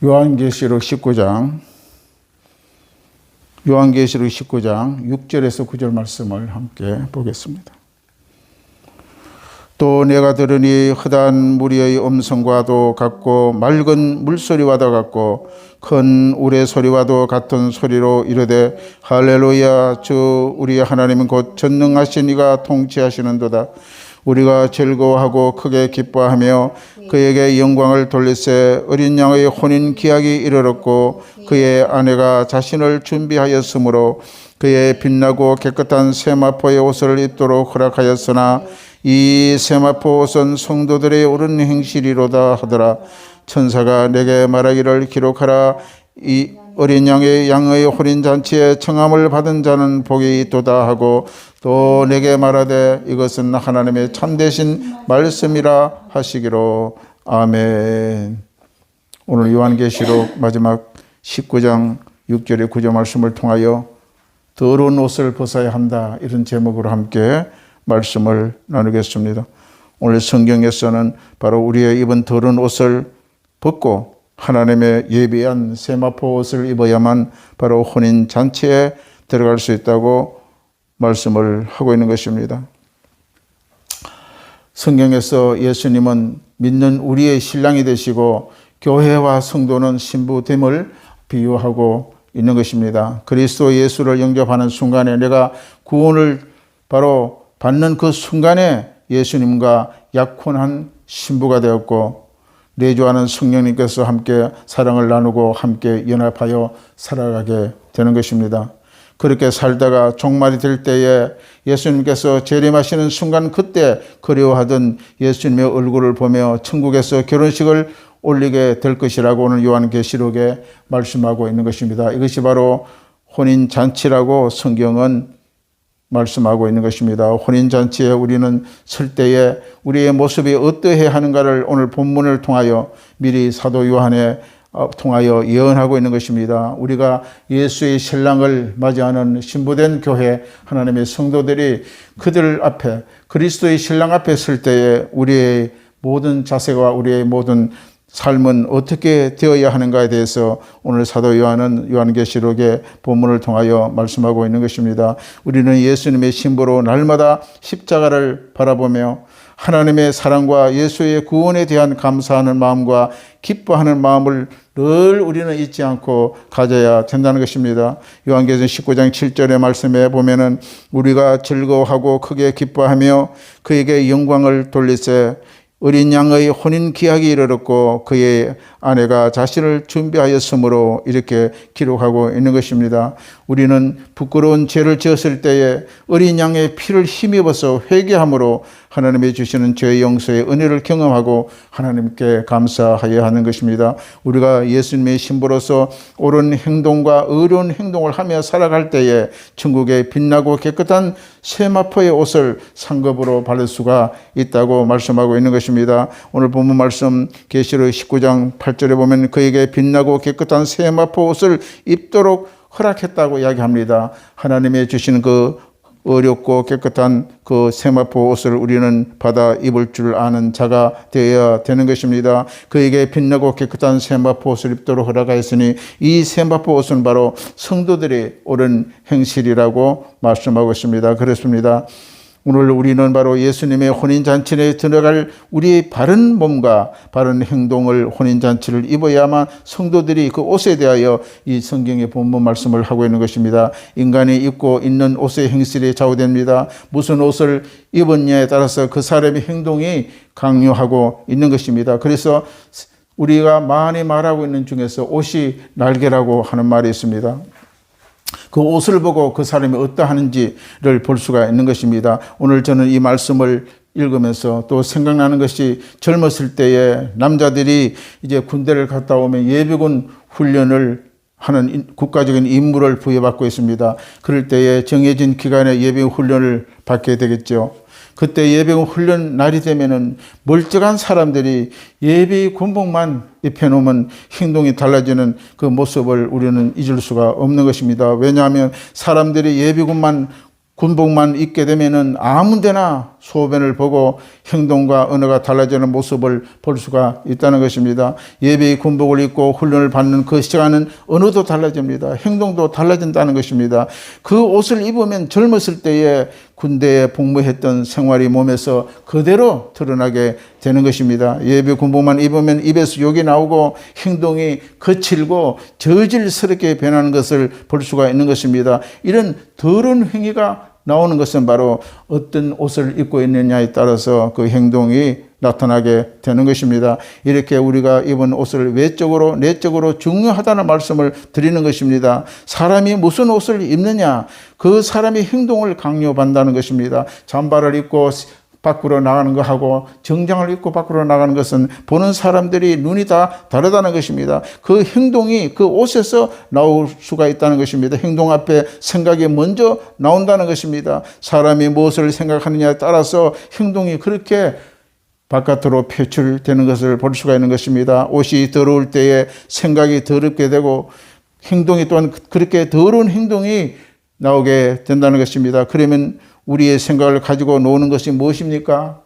요한계시록 19장 6절에서 9절 말씀을 함께 보겠습니다. 또 내가 들으니 흑한 무리의 음성과도 같고 맑은 물소리와도 같고 큰 우레소리와도 같은 소리로 이르되 할렐루야, 주 우리 하나님은 곧 전능하신 이가 통치하시는도다. 우리가 즐거워하고 크게 기뻐하며 그에게 영광을 돌리세. 어린 양의 혼인 기약이 이르렀고 그의 아내가 자신을 준비하였으므로 그의 빛나고 깨끗한 세마포의 옷을 입도록 허락하였으나 이 세마포 옷은 성도들의 옳은 행실이로다 하더라. 천사가 내게 말하기를 기록하라. 이 어린 양의 혼인잔치에 청함을 받은 자는 복이 있도다 하고 또 내게 말하되 이것은 하나님의 참되신 말씀이라 하시기로. 아멘. 오늘 요한계시록 마지막 19장 6절의 9절 말씀을 통하여 더러운 옷을 벗어야 한다, 이런 제목으로 함께 말씀을 나누겠습니다. 오늘 성경에서는 바로 우리의 입은 더러운 옷을 벗고 하나님의 예비한 세마포 옷을 입어야만 바로 혼인 잔치에 들어갈 수 있다고 말씀을 하고 있는 것입니다. 성경에서 예수님은 믿는 우리의 신랑이 되시고 교회와 성도는 신부됨을 비유하고 있는 것입니다. 그리스도 예수를 영접하는 순간에 내가 구원을 바로 받는 그 순간에 예수님과 약혼한 신부가 되었고 내주하는 성령님께서 함께 사랑을 나누고 함께 연합하여 살아가게 되는 것입니다. 그렇게 살다가 종말이 될 때에 예수님께서 재림하시는 순간 그때 그리워하던 예수님의 얼굴을 보며 천국에서 결혼식을 올리게 될 것이라고 오늘 요한계시록에 말씀하고 있는 것입니다. 이것이 바로 혼인잔치라고 성경은 말씀하고 있는 것입니다. 혼인잔치에 우리는 설 때에 우리의 모습이 어떠해야 하는가를 오늘 본문을 통하여 미리 사도 요한에 통하여 예언하고 있는 것입니다. 우리가 예수의 신랑을 맞이하는 신부된 교회 하나님의 성도들이 그들 앞에 그리스도의 신랑 앞에 설 때에 우리의 모든 자세와 우리의 모든 삶은 어떻게 되어야 하는가에 대해서 오늘 사도 요한은 요한계시록의 본문을 통하여 말씀하고 있는 것입니다. 우리는 예수님의 신부로 날마다 십자가를 바라보며 하나님의 사랑과 예수의 구원에 대한 감사하는 마음과 기뻐하는 마음을 늘 우리는 잊지 않고 가져야 된다는 것입니다. 요한계시록 19장 7절의 말씀에 보면은 우리가 즐거워하고 크게 기뻐하며 그에게 영광을 돌리세. 어린 양의 혼인 기약이 이르렀고 그의 아내가 자신을 준비하였으므로 이렇게 기록하고 있는 것입니다. 우리는 부끄러운 죄를 지었을 때에 어린 양의 피를 힘입어서 회개함으로 하나님이 주시는 죄의 용서의 은혜를 경험하고 하나님께 감사하여야 하는 것입니다. 우리가 예수님의 신부로서 옳은 행동과 의로운 행동을 하며 살아갈 때에 천국의 빛나고 깨끗한 세마포의 옷을 상급으로 받을 수가 있다고 말씀하고 있는 것입니다. 오늘 본문 말씀 계시록 19장 8절에 보면 그에게 빛나고 깨끗한 세마포 옷을 입도록 허락했다고 이야기합니다. 하나님의 주시는 그 어렵고 깨끗한 그 세마포 옷을 우리는 받아 입을 줄 아는 자가 되어야 되는 것입니다. 그에게 빛나고 깨끗한 세마포 옷을 입도록 허락하였으니 이 세마포 옷은 바로 성도들의 옳은 행실이라고 말씀하고 있습니다. 그렇습니다. 오늘 우리는 바로 예수님의 혼인잔치에 들어갈 우리의 바른 몸과 바른 행동을 혼인잔치를 입어야만 성도들이 그 옷에 대하여 이 성경의 본문 말씀을 하고 있는 것입니다. 인간이 입고 있는 옷의 행실이 좌우됩니다. 무슨 옷을 입었냐에 따라서 그 사람의 행동이 강요하고 있는 것입니다. 그래서 우리가 많이 말하고 있는 중에서 옷이 날개라고 하는 말이 있습니다. 그 옷을 보고 그 사람이 어떠하는지를 볼 수가 있는 것입니다. 오늘 저는 이 말씀을 읽으면서 또 생각나는 것이 젊었을 때에 남자들이 이제 군대를 갔다 오면 예비군 훈련을 하는 국가적인 임무를 부여받고 있습니다. 그럴 때에 정해진 기간에 예비군 훈련을 받게 되겠죠. 그때 예비군 훈련 날이 되면은 멀쩡한 사람들이 예비 군복만 입혀놓으면 행동이 달라지는 그 모습을 우리는 잊을 수가 없는 것입니다. 왜냐하면 사람들이 예비군만 군복만 입게 되면은 아무 데나 소변을 보고 행동과 언어가 달라지는 모습을 볼 수가 있다는 것입니다. 예배의 군복을 입고 훈련을 받는 그 시간은 언어도 달라집니다. 행동도 달라진다는 것입니다. 그 옷을 입으면 젊었을 때에 군대에 복무했던 생활이 몸에서 그대로 드러나게 되는 것입니다. 예배 군복만 입으면 입에서 욕이 나오고 행동이 거칠고 저질스럽게 변하는 것을 볼 수가 있는 것입니다. 이런 더러운 행위가 나오는 것은 바로 어떤 옷을 입고 있느냐에 따라서 그 행동이 나타나게 되는 것입니다. 이렇게 우리가 입은 옷을 외적으로 내적으로 중요하다는 말씀을 드리는 것입니다. 사람이 무슨 옷을 입느냐, 그 사람의 행동을 강요한다는 것입니다. 잠바를 입고 밖으로 나가는 것하고 정장을 입고 밖으로 나가는 것은 보는 사람들이 눈이 다 다르다는 것입니다. 그 행동이 그 옷에서 나올 수가 있다는 것입니다. 행동 앞에 생각이 먼저 나온다는 것입니다. 사람이 무엇을 생각하느냐에 따라서 행동이 그렇게 바깥으로 표출되는 것을 볼 수가 있는 것입니다. 옷이 더러울 때에 생각이 더럽게 되고 행동이 또한 그렇게 더러운 행동이 나오게 된다는 것입니다. 그러면 우리의 생각을 가지고 노는 것이 무엇입니까?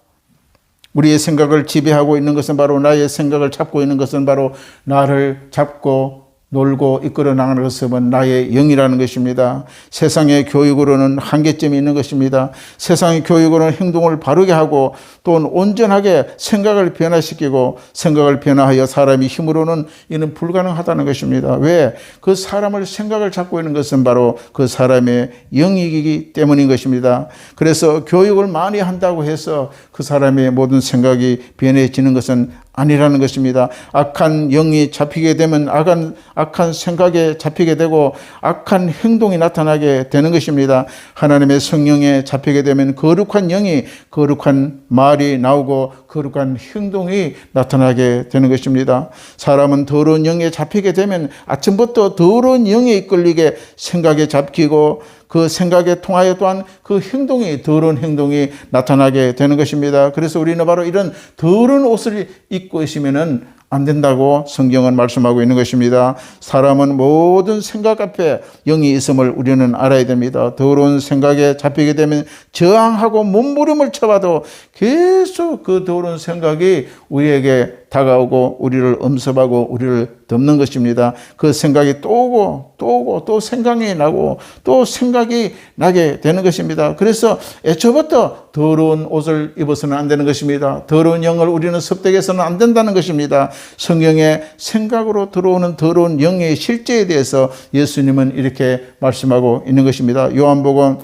우리의 생각을 지배하고 있는 것은 바로 나의 생각을 잡고 있는 것은 바로 나를 잡고 놀고 이끌어 나가는 것은 나의 영이라는 것입니다. 세상의 교육으로는 한계점이 있는 것입니다. 세상의 교육으로는 행동을 바르게 하고 또 온전하게 생각을 변화시키고 생각을 변화하여 사람의 힘으로는 이는 불가능하다는 것입니다. 왜? 그 사람을 생각을 잡고 있는 것은 바로 그 사람의 영이기 때문인 것입니다. 그래서 교육을 많이 한다고 해서 그 사람의 모든 생각이 변해지는 것은 아니라는 것입니다. 악한 영이 잡히게 되면 악한 생각에 잡히게 되고 악한 행동이 나타나게 되는 것입니다. 하나님의 성령에 잡히게 되면 거룩한 영이 거룩한 말이 나오고 거룩한 행동이 나타나게 되는 것입니다. 사람은 더러운 영에 잡히게 되면 아침부터 더러운 영에 이끌리게 생각에 잡히고 그 생각에 통하여 또한 그 행동이 더러운 행동이 나타나게 되는 것입니다. 그래서 우리는 바로 이런 더러운 옷을 입고 있으면은 안 된다고 성경은 말씀하고 있는 것입니다. 사람은 모든 생각 앞에 영이 있음을 우리는 알아야 됩니다. 더러운 생각에 잡히게 되면 저항하고 몸부림을 쳐봐도 계속 그 더러운 생각이 우리에게 다가오고 우리를 엄습하고 우리를 덮는 것입니다. 그 생각이 또 오고 또 오고 또 생각이 나고 또 생각이 나게 되는 것입니다. 그래서 애초부터 더러운 옷을 입어서는 안 되는 것입니다. 더러운 영을 우리는 섭득해서는 안 된다는 것입니다. 성경의 생각으로 들어오는 더러운 영의 실제에 대해서 예수님은 이렇게 말씀하고 있는 것입니다. 요한복음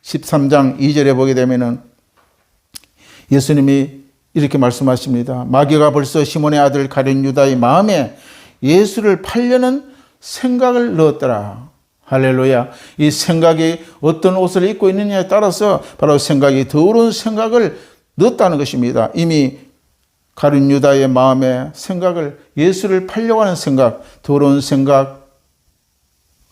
13장 2절에 보게 되면은 예수님이 이렇게 말씀하십니다. 마귀가 벌써 시몬의 아들 가룟 유다의 마음에 예수를 팔려는 생각을 넣었더라. 할렐루야. 이 생각이 어떤 옷을 입고 있느냐에 따라서 바로 생각이 더러운 생각을 넣었다는 것입니다. 이미 가룟 유다의 마음에 생각을 예수를 팔려고 하는 생각, 더러운 생각,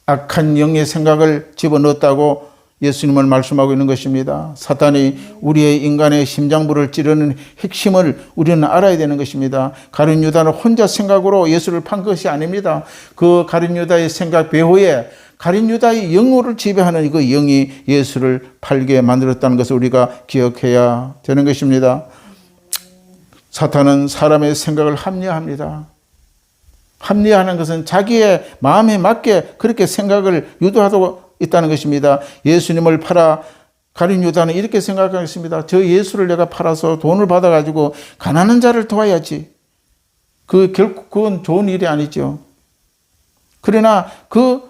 악한 영의 생각을 집어넣었다고 예수님을 말씀하고 있는 것입니다. 사탄이 우리의 인간의 심장부를 찌르는 핵심을 우리는 알아야 되는 것입니다. 가룟 유다는 혼자 생각으로 예수를 판 것이 아닙니다. 그 가룟 유다의 생각 배후에 가룟 유다의 영혼을 지배하는 그 영이 예수를 팔게 만들었다는 것을 우리가 기억해야 되는 것입니다. 사탄은 사람의 생각을 합리화합니다. 합리화하는 것은 자기의 마음에 맞게 그렇게 생각을 유도하고 있다는 것입니다. 예수님을 팔아 가룟 유다는 이렇게 생각하겠습니다. 저 예수를 내가 팔아서 돈을 받아가지고 가난한 자를 도와야지. 결국 그건 좋은 일이 아니죠. 그러나 그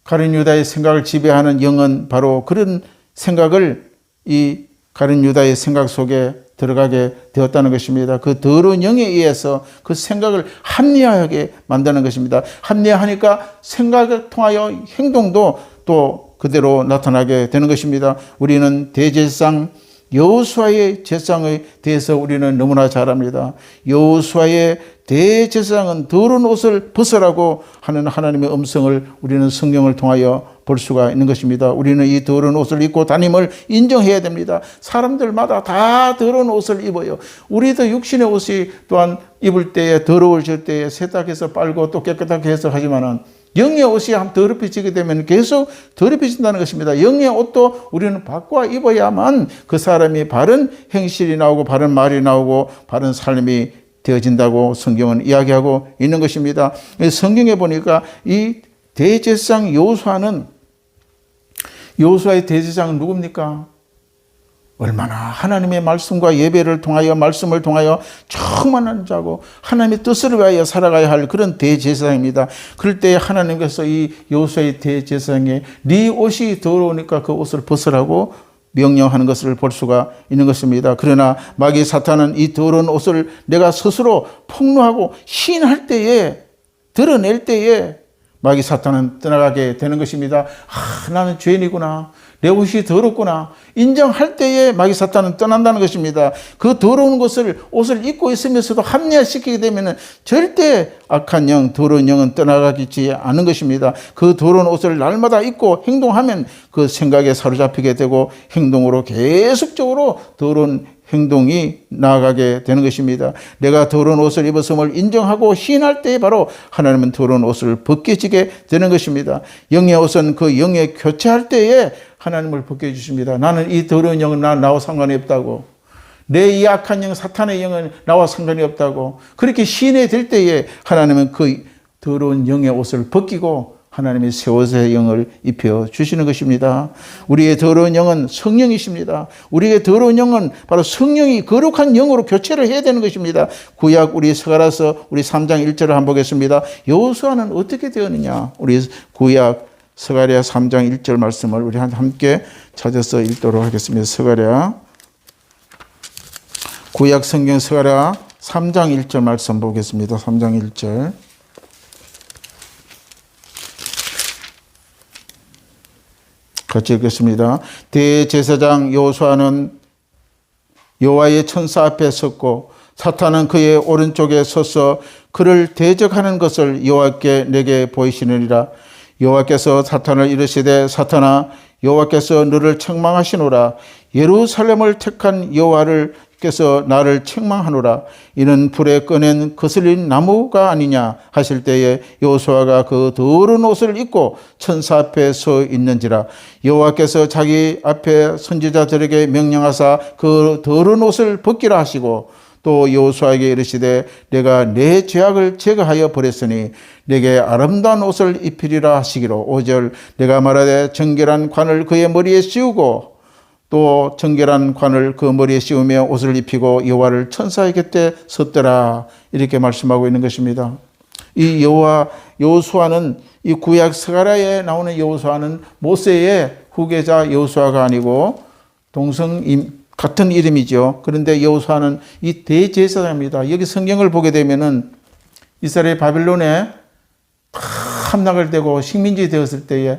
가룟 유다의 생각을 지배하는 영은 바로 그런 생각을 이 가룟 유다의 생각 속에 들어가게 되었다는 것입니다. 그 더러운 영에 의해서 그 생각을 합리화하게 만드는 것입니다. 합리화하니까 생각을 통하여 행동도 또 그대로 나타나게 되는 것입니다. 우리는 대제사장 여호수아의 제사장에 대해서 우리는 너무나 잘 압니다. 여호수아의 대제사장은 더러운 옷을 벗으라고 하는 하나님의 음성을 우리는 성경을 통하여 볼 수가 있는 것입니다. 우리는 이 더러운 옷을 입고 다님을 인정해야 됩니다. 사람들마다 다 더러운 옷을 입어요. 우리도 육신의 옷이 또한 입을 때에 더러워질 때에 세탁해서 빨고 또 깨끗하게 해서 하지만은 영의 옷이 한번 더럽혀지게 되면 계속 더럽혀진다는 것입니다. 영의 옷도 우리는 바꿔 입어야만 그 사람이 바른 행실이 나오고 바른 말이 나오고 바른 삶이 되어진다고 성경은 이야기하고 있는 것입니다. 성경에 보니까 이 대제사장 여호수아의 대제사장은 누굽니까? 얼마나 하나님의 말씀과 예배를 통하여 말씀을 통하여 충만한 자고 하나님의 뜻을 위하여 살아가야 할 그런 대제사장입니다. 그럴 때 하나님께서 이 여호수아의 대제사장에 네 옷이 더러우니까 그 옷을 벗으라고 명령하는 것을 볼 수가 있는 것입니다. 그러나 마귀 사탄은 이 더러운 옷을 내가 스스로 폭로하고 시인할 때에 드러낼 때에 마귀 사탄은 떠나가게 되는 것입니다. 나는 죄인이구나. 내 옷이 더럽구나. 인정할 때에 마귀 사탄은 떠난다는 것입니다. 그 더러운 옷을 입고 있으면서도 합리화시키게 되면 절대 악한 영, 더러운 영은 떠나가지 않는 것입니다. 그 더러운 옷을 날마다 입고 행동하면 그 생각에 사로잡히게 되고 행동으로 계속적으로 더러운 행동이 나아가게 되는 것입니다. 내가 더러운 옷을 입었음을 인정하고 시인할 때 바로 하나님은 더러운 옷을 벗겨지게 되는 것입니다. 영의 옷은 그 영에 교체할 때에 하나님을 벗겨주십니다. 나는 이 더러운 영은 나와 상관이 없다고. 내 이 악한 영, 사탄의 영은 나와 상관이 없다고. 그렇게 시인해 될 때에 하나님은 그 더러운 영의 옷을 벗기고 하나님의 새 옷의 영을 입혀주시는 것입니다. 우리의 더러운 영은 성령이십니다. 우리의 더러운 영은 바로 성령이 거룩한 영으로 교체를 해야 되는 것입니다. 구약 우리 스가랴서 우리 3장 1절을 한번 보겠습니다. 여호수아는 어떻게 되었느냐? 우리 구약 스가랴 3장 1절 말씀을 우리 함께 찾아서 읽도록 하겠습니다. 스가랴 구약 성경 스가랴 3장 1절 말씀 보겠습니다. 3장 1절. 같이 읽겠습니다. 대제사장 여호수아는 여호와의 천사 앞에 섰고 사탄은 그의 오른쪽에 서서 그를 대적하는 것을 여호와께 내게 보이시느니라. 여호와께서 사탄을 이르시되 사탄아 여호와께서 너를 책망하시노라. 예루살렘을 택한 여호와께서 나를 책망하노라. 이는 불에 꺼낸 거슬린 나무가 아니냐 하실 때에 여호수아가 그 더러운 옷을 입고 천사 앞에 서 있는지라. 여호와께서 자기 앞에 선지자들에게 명령하사 그 더러운 옷을 벗기라 하시고 또 여호수아에게 이르시되 내가 내 죄악을 제거하여 버렸으니 내게 아름다운 옷을 입히리라 하시기로 5절 내가 말하되 정결한 관을 그의 머리에 씌우고 또 정결한 관을 그 머리에 씌우며 옷을 입히고 여호와를 천사의 곁에 섰더라. 이렇게 말씀하고 있는 것입니다. 이 여호수아는 이 구약 스가랴에 나오는 여호수아는 모세의 후계자 여호수아가 아니고 같은 이름이죠. 그런데 여호수아는 이 대제사장입니다. 여기 성경을 보게 되면은 이스라엘 바빌론에 함락을 되고 식민지 되었을 때에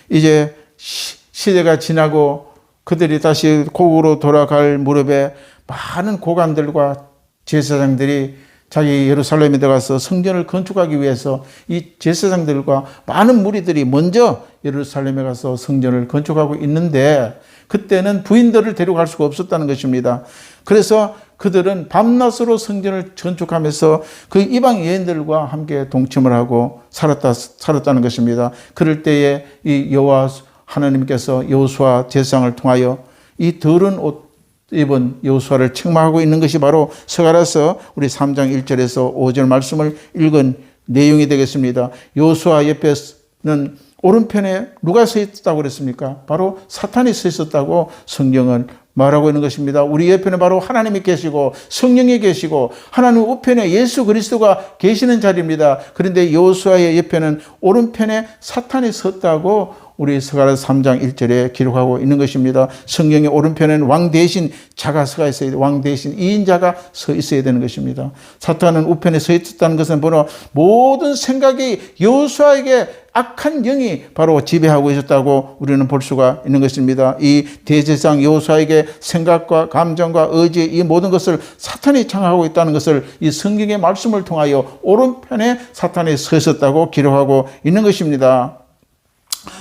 이제 시대가 지나고 그들이 다시 고국으로 돌아갈 무렵에 많은 고관들과 제사장들이 자기 예루살렘에 들어가서 성전을 건축하기 위해서 이 제사장들과 많은 무리들이 먼저 예루살렘에 가서 성전을 건축하고 있는데 그때는 부인들을 데려갈 수가 없었다는 것입니다. 그래서 그들은 밤낮으로 성전을 건축하면서 그 이방 여인들과 함께 동침을 하고 살았다는 것입니다. 그럴 때에 이 여호와 하나님께서 여호수아 제사장을 통하여 이 더러운 옷 입은 여호수아를 책망하고 있는 것이 바로 스가랴서 우리 3장 1절에서 5절 말씀을 읽은 내용이 되겠습니다. 여호수아 옆에는 오른편에 누가 서 있다고 그랬습니까? 바로 사탄이 서 있었다고 성경은 말하고 있는 것입니다. 우리 옆에는 바로 하나님이 계시고 성령이 계시고 하나님 우편에 예수 그리스도가 계시는 자리입니다. 그런데 여호수아의 옆에는 오른편에 사탄이 섰다고 우리 스가랴 3장 1절에 기록하고 있는 것입니다. 성경의 오른편에는 왕 대신 자가 서 있어야 돼요. 왕 대신 2인자가 서 있어야 되는 것입니다. 사탄은 우편에 서 있었다는 것은 바로 모든 생각이 여호수아에게 악한 영이 바로 지배하고 있었다고 우리는 볼 수가 있는 것입니다. 이 대제사장 여호수아에게 생각과 감정과 의지 이 모든 것을 사탄이 장악하고 있다는 것을 이 성경의 말씀을 통하여 오른편에 사탄이 서 있었다고 기록하고 있는 것입니다.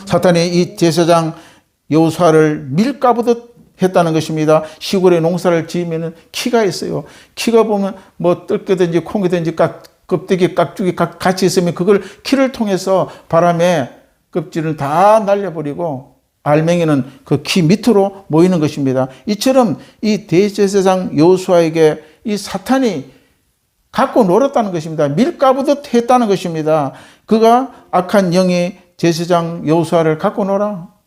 사탄이 이 제사장 여호수아를 밀가부듯 했다는 것입니다. 시골에 농사를 지으면 키가 있어요. 키가 보면 뭐 뜰개든지 콩이든지 껍데기, 깍죽이 같이 있으면 그걸 키를 통해서 바람에 껍질을 다 날려버리고 알맹이는 그 키 밑으로 모이는 것입니다. 이처럼 이 대제사장 여호수아에게 이 사탄이 갖고 놀았다는 것입니다. 밀가부듯 했다는 것입니다. 그가 악한 영이 제사장 여호수아를 갖고 놀아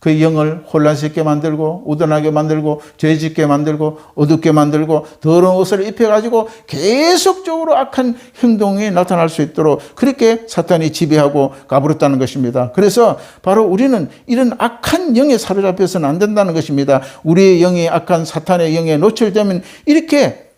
그 영을 혼란스럽게 만들고 우둔하게 만들고 죄짓게 만들고 어둡게 만들고 더러운 옷을 입혀가지고 계속적으로 악한 행동이 나타날 수 있도록 그렇게 사탄이 지배하고 가버렸다는 것입니다. 그래서 바로 우리는 이런 악한 영에 사로잡혀서는 안 된다는 것입니다. 우리의 영이 악한 사탄의 영에 노출되면 이렇게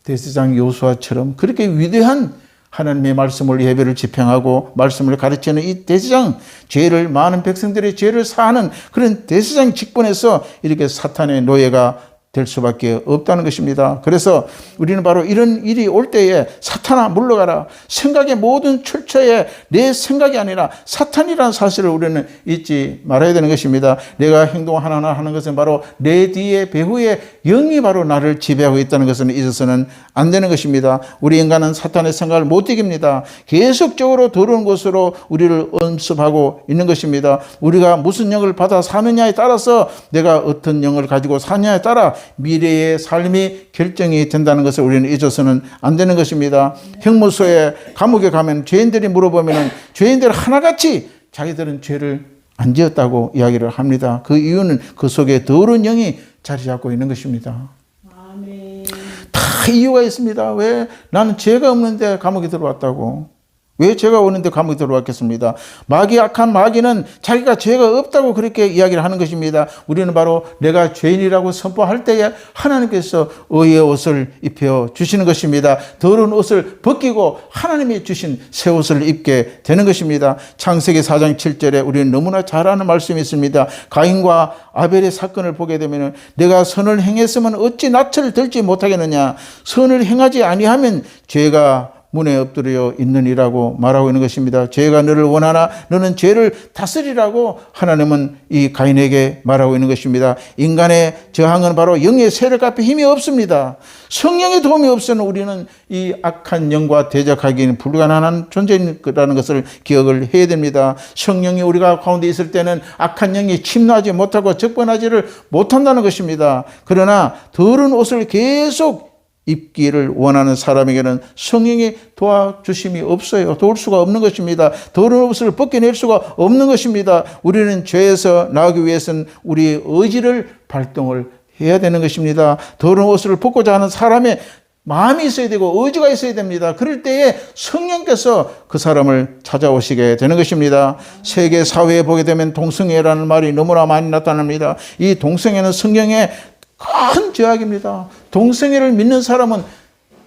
대제사장 여호수아처럼 그렇게 위대한 하나님의 말씀을 예배를 집행하고 말씀을 가르치는 이 대제사장, 죄를 많은 백성들의 죄를 사하는 그런 대제사장 직분에서 이렇게 사탄의 노예가 될 수밖에 없다는 것입니다. 그래서 우리는 바로 이런 일이 올 때에 사탄아 물러가라. 생각의 모든 출처에 내 생각이 아니라 사탄이라는 사실을 우리는 잊지 말아야 되는 것입니다. 내가 행동 하나하나 하는 것은 바로 내 뒤에 배후에 영이 바로 나를 지배하고 있다는 것은 잊어서는 안 되는 것입니다. 우리 인간은 사탄의 생각을 못 이깁니다. 계속적으로 더러운 것으로 우리를 엄습하고 있는 것입니다. 우리가 무슨 영을 받아 사느냐에 따라서 내가 어떤 영을 가지고 사느냐에 따라 미래의 삶이 결정이 된다는 것을 우리는 잊어서는 안 되는 것입니다. 형무소에 감옥에 가면 죄인들이 물어보면 죄인들 하나같이 자기들은 죄를 안 지었다고 이야기를 합니다. 그 이유는 그 속에 더러운 영이 자리 잡고 있는 것입니다. 아멘. 다 이유가 있습니다. 왜 나는 죄가 없는데 감옥에 들어왔다고. 왜 죄가 오는데 감옥에 들어왔겠습니다. 악한 마귀는 자기가 죄가 없다고 그렇게 이야기를 하는 것입니다. 우리는 바로 내가 죄인이라고 선포할 때에 하나님께서 의의 옷을 입혀 주시는 것입니다. 더러운 옷을 벗기고 하나님이 주신 새 옷을 입게 되는 것입니다. 창세기 4장 7절에 우리는 너무나 잘 아는 말씀이 있습니다. 가인과 아벨의 사건을 보게 되면 내가 선을 행했으면 어찌 낯을 들지 못하겠느냐. 선을 행하지 아니하면 죄가 문에 엎드려 있느니라고 말하고 있는 것입니다. 죄가 너를 원하나 너는 죄를 다스리라고 하나님은 이 가인에게 말하고 있는 것입니다. 인간의 저항은 바로 영의 세력 앞에 힘이 없습니다. 성령의 도움이 없으면 우리는 이 악한 영과 대적하기는 불가능한 존재인 거라는 것을 기억을 해야 됩니다. 성령이 우리가 가운데 있을 때는 악한 영이 침노하지 못하고 적반하지를 못한다는 것입니다. 그러나 더러운 옷을 계속 입기를 원하는 사람에게는 성령의 도와주심이 없어요. 도울 수가 없는 것입니다. 더러운 옷을 벗겨낼 수가 없는 것입니다. 우리는 죄에서 나오기 위해서는 우리의 의지를 발동을 해야 되는 것입니다. 더러운 옷을 벗고자 하는 사람의 마음이 있어야 되고 의지가 있어야 됩니다. 그럴 때에 성령께서 그 사람을 찾아오시게 되는 것입니다. 세계 사회에 보게 되면 동성애라는 말이 너무나 많이 나타납니다. 이 동성애는 성경의 큰 죄악입니다. 동성애를 믿는 사람은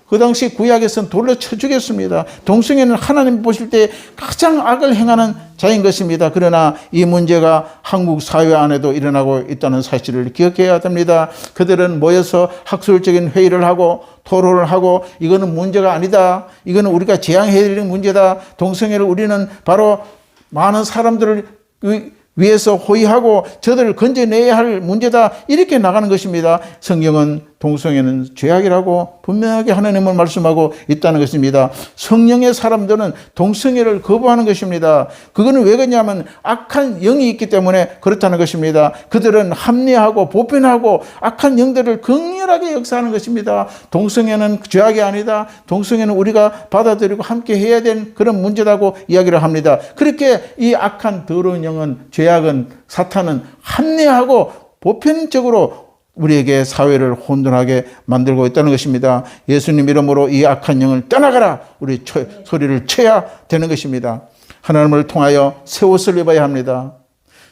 그 당시 구약에서는 돌로 쳐 죽였습니다. 동성애는 하나님 보실 때 가장 악을 행하는 자인 것입니다. 그러나 이 문제가 한국 사회 안에도 일어나고 있다는 사실을 기억해야 됩니다. 그들은 모여서 학술적인 회의를 하고 토론을 하고 이거는 문제가 아니다. 이거는 우리가 제한해야 되는 문제다. 동성애를 우리는 바로 많은 사람들을 위해서 호의하고 저들을 건져내야 할 문제다. 이렇게 나가는 것입니다. 성경은 동성애는 죄악이라고 분명하게 하나님은 말씀하고 있다는 것입니다. 성령의 사람들은 동성애를 거부하는 것입니다. 그거는 왜 그러냐면 악한 영이 있기 때문에 그렇다는 것입니다. 그들은 합리하고 보편하고 악한 영들을 극렬하게 역사하는 것입니다. 동성애는 죄악이 아니다. 동성애는 우리가 받아들이고 함께 해야 되는 그런 문제라고 이야기를 합니다. 그렇게 이 악한 더러운 영은 죄악은 사탄은 합리하고 보편적으로 우리에게 사회를 혼돈하게 만들고 있다는 것입니다. 예수님 이름으로 이 악한 영을 떠나가라. 우리 소리를 쳐야 되는 것입니다. 하나님을 통하여 새 옷을 입어야 합니다.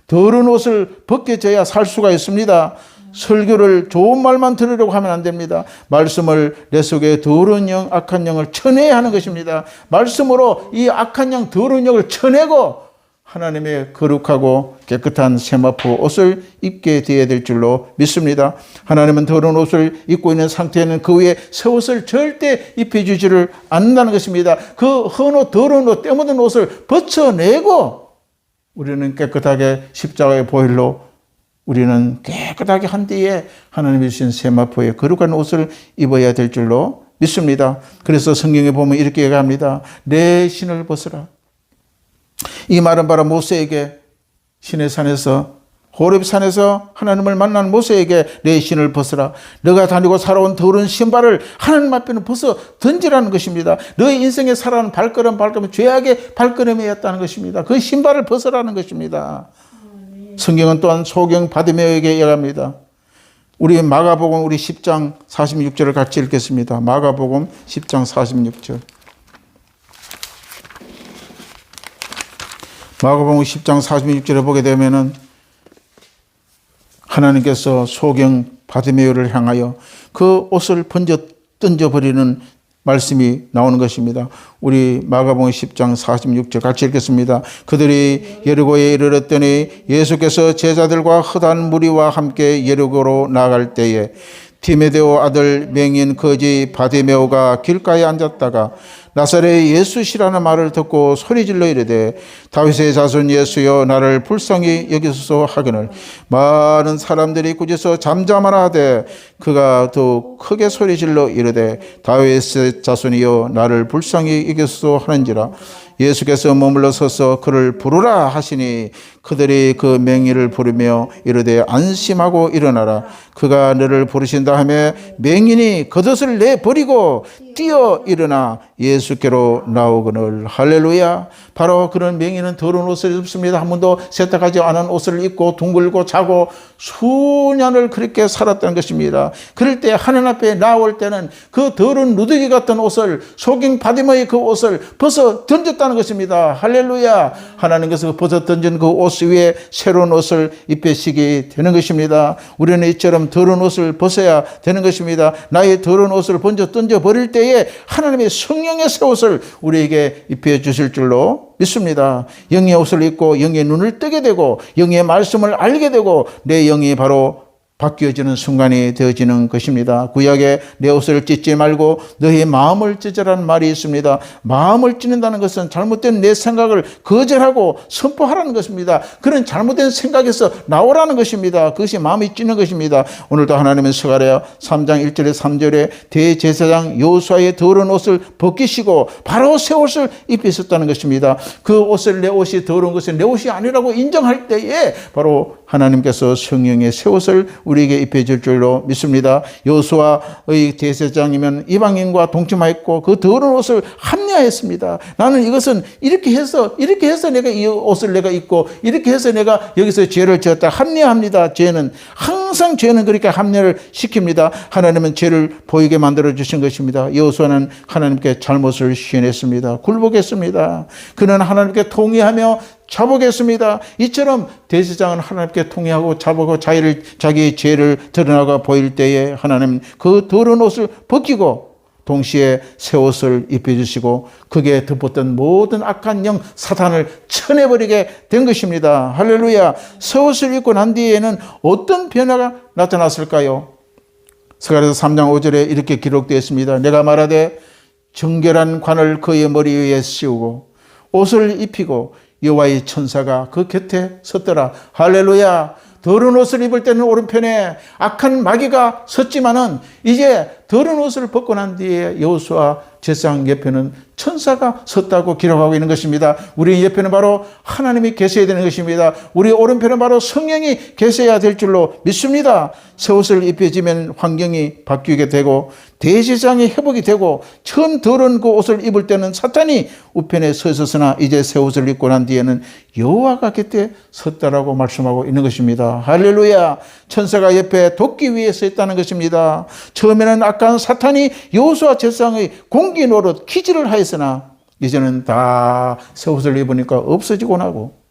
더러운 옷을 벗겨져야 살 수가 있습니다. 설교를 좋은 말만 들으려고 하면 안 됩니다. 말씀을 내 속에 더러운 영, 악한 영을 쳐내야 하는 것입니다. 말씀으로 이 악한 영, 더러운 영을 쳐내고 하나님의 거룩하고 깨끗한 세마포 옷을 입게 되어야 될 줄로 믿습니다. 하나님은 더러운 옷을 입고 있는 상태에는 그 위에 새 옷을 절대 입혀주지를 않는다는 것입니다. 그 헌옷, 더러운 옷, 때 묻은 옷을 벗어내고 우리는 깨끗하게 십자가의 보혈로 우리는 깨끗하게 한 뒤에 하나님이 주신 세마포의 거룩한 옷을 입어야 될 줄로 믿습니다. 그래서 성경에 보면 이렇게 얘기합니다. 내 신을 벗으라. 이 말은 바로 모세에게 시내산에서 호렙산에서 하나님을 만난 모세에게 내 신을 벗으라. 너가 다니고 살아온 더러운 신발을 하나님 앞에는 벗어 던지라는 것입니다. 너의 인생에 살아온 발걸음 죄악의 발걸음이었다는 것입니다. 그 신발을 벗으라는 것입니다. 성경은 또한 소경 바디메오에게 얘기합니다. 우리 마가복음 우리 10장 46절을 같이 읽겠습니다. 마가복음 10장 46절. 마가복음 10장 46절에 보게 되면은 하나님께서 소경 바디메오를 향하여 그 옷을 던져버리는 말씀이 나오는 것입니다. 우리 마가복음 10장 46절 같이 읽겠습니다. 그들이 여리고에 이르렀더니 예수께서 제자들과 흩한 무리와 함께 여리고로 나아갈 때에 디메데오 아들 맹인 거지 바디메오가 길가에 앉았다가 나사렛 예수시라는 말을 듣고 소리질러 이르되 다윗의 자손 예수여 나를 불쌍히 여기소서 하거늘 많은 사람들이 꾸짖어 잠잠하라 하되 그가 더욱 크게 소리질러 이르되 다윗의 자손이여 나를 불쌍히 여기소서 하는지라. 예수께서 머물러 서서 그를 부르라 하시니 그들이 그 맹인을 부르며 이르되 안심하고 일어나라. 그가 너를 부르신다 하며 맹인이 겉옷을 내버리고 뛰어 일어나 예수께로 나오거늘. 할렐루야. 바로 그런 맹인은 더러운 옷을 입습니다. 한 번도 세탁하지 않은 옷을 입고 둥글고 자고 수년을 그렇게 살았다는 것입니다. 그럴 때 하나님 앞에 나올 때는 그 더러운 누더기 같은 옷을 소경 바디메오의 그 옷을 벗어 던졌다는 것입니다. 할렐루야. 하나님께서 벗어 던진 그 옷 위에 새로운 옷을 입히시게 되는 것입니다. 우리는 이처럼 더러운 옷을 벗어야 되는 것입니다. 나의 더러운 옷을 먼저 던져버릴 때에 하나님의 성령의 새 옷을 우리에게 입혀주실 줄로 믿습니다. 영의 옷을 입고 영의 눈을 뜨게 되고 영의 말씀을 알게 되고 내 영이 바로 바뀌어지는 순간이 되어지는 것입니다. 구약에 내 옷을 찢지 말고 너의 마음을 찢으라는 말이 있습니다. 마음을 찢는다는 것은 잘못된 내 생각을 거절하고 선포하라는 것입니다. 그런 잘못된 생각에서 나오라는 것입니다. 그것이 마음이 찢는 것입니다. 오늘도 하나님은 스가랴 3장 1절에 3절에 대제사장 여호수아의 더러운 옷을 벗기시고 바로 새 옷을 입히셨다는 것입니다. 그 옷을 내 옷이 더러운 것은 내 옷이 아니라고 인정할 때에 바로 하나님께서 성령의 새 옷을 우리에게 입혀줄 줄로 믿습니다. 여호수아의 대제사장이면 이방인과 동침하였고 그 더러운 옷을 합리화했습니다. 나는 이것은 이렇게 해서 내가 이 옷을 내가 입고 이렇게 해서 내가 여기서 죄를 지었다. 합리화합니다. 항상 죄는 그렇게 합리화를 시킵니다. 하나님은 죄를 보이게 만들어 주신 것입니다. 여호수아는 하나님께 잘못을 시인했습니다. 굴복했습니다. 그는 하나님께 통회하며 자복했습니다. 이처럼 대제사장은 하나님께 통회하고 자복하고 자기의 죄를 드러나가 보일 때에 하나님 그 더러운 옷을 벗기고 동시에 새 옷을 입혀주시고 그게 덮었던 모든 악한 영 사탄을 쳐내버리게 된 것입니다. 할렐루야. 새 옷을 입고 난 뒤에는 어떤 변화가 나타났을까요? 스가랴서 3장 5절에 이렇게 기록되어 있습니다. 내가 말하되 정결한 관을 그의 머리 위에 씌우고 옷을 입히고 여호와의 천사가 그 곁에 섰더라. 할렐루야. 더러운 옷을 입을 때는 오른편에 악한 마귀가 섰지만은 이제 더러운 옷을 벗고 난 뒤에 여호수아 제사장 옆에는 천사가 섰다고 기록하고 있는 것입니다. 우리 옆에는 바로 하나님이 계셔야 되는 것입니다. 우리 오른편은 바로 성령이 계셔야 될 줄로 믿습니다. 새 옷을 입혀지면 환경이 바뀌게 되고 대제사장이 회복이 되고 처음 더러운 그 옷을 입을 때는 사탄이 우편에 서 있었으나 이제 새 옷을 입고 난 뒤에는 여호와가 곁에 섰다라고 말씀하고 있는 것입니다. 할렐루야. 천사가 옆에 돕기 위해 서 있다는 것입니다. 처음에는 악한 사탄이 여호수아 제사장의 공기 노릇 기질을 하였으나 이제는 다 새 옷을 입으니까 없어지고 나고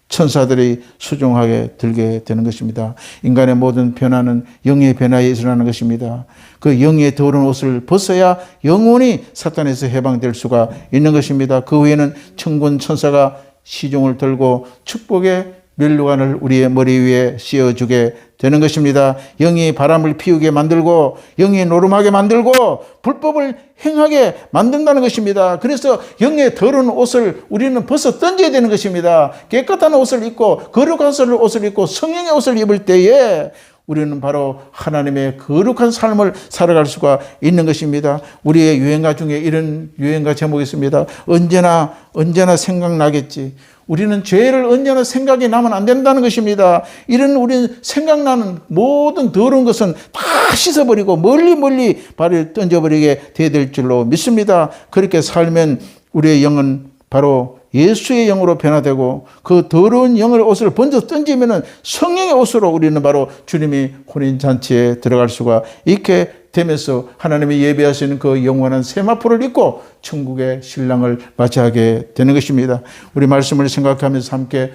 천사들이 수종하게 들게 되는 것입니다. 인간의 모든 변화는 영의 변화에 일어나는 것입니다. 그 영의 더러운 옷을 벗어야 영원히 사탄에서 해방될 수가 있는 것입니다. 그 후에는 천군 천사가 시종을 들고 축복의 멸류관을 우리의 머리 위에 씌워주게 되는 것입니다. 영이 바람을 피우게 만들고 영이 노름하게 만들고 불법을 행하게 만든다는 것입니다. 그래서 영의 더러운 옷을 우리는 벗어 던져야 되는 것입니다. 깨끗한 옷을 입고 거룩한 옷을 입고 성령의 옷을 입을 때에 우리는 바로 하나님의 거룩한 삶을 살아갈 수가 있는 것입니다. 우리의 유행가 중에 이런 유행가 제목이 있습니다. 언제나 생각나겠지. 우리는 죄를 언제나 생각이 나면 안 된다는 것입니다. 이런 우리 생각나는 모든 더러운 것은 다 씻어버리고 멀리 발을 던져버리게 돼야 될 줄로 믿습니다. 그렇게 살면 우리의 영은 바로 예수의 영으로 변화되고 그 더러운 영의 옷을 번져 던지면 성령의 옷으로 우리는 바로 주님이 혼인잔치에 들어갈 수가 있게 되면서 하나님이 예배하시는 그 영원한 세마포를 입고 천국의 신랑을 맞이하게 되는 것입니다. 우리 말씀을 생각하면서 함께